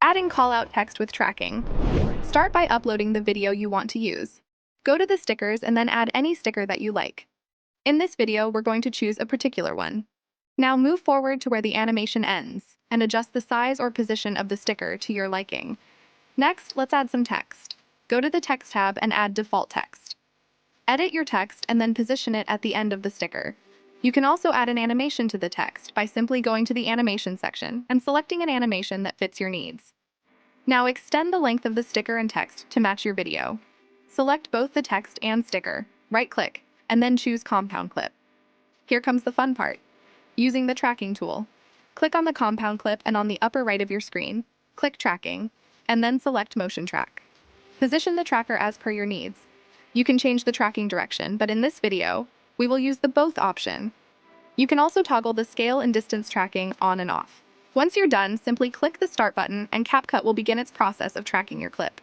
Adding callout text with tracking. Start by uploading the video you want to use. Go to the stickers and then add any sticker that you like. In this video, we're going to choose a particular one. Now move forward to where the animation ends and adjust the size or position of the sticker to your liking. Next, let's add some text. Go to the Text tab and add default text. Edit your text and then position it at the end of the sticker. You can also add an animation to the text by simply going to the animation section and selecting an animation that fits your needs. Now extend the length of the sticker and text to match your video. Select both the text and sticker, right-click, and then choose Compound Clip. Here comes the fun part. Using the tracking tool. Click on the compound clip and on the upper right of your screen, click Tracking, and then select Motion Track. Position the tracker as per your needs. You can change the tracking direction, but in this video, we will use the Both option. You can also toggle the scale and distance tracking on and off. Once you're done, simply click the Start button and CapCut will begin its process of tracking your clip.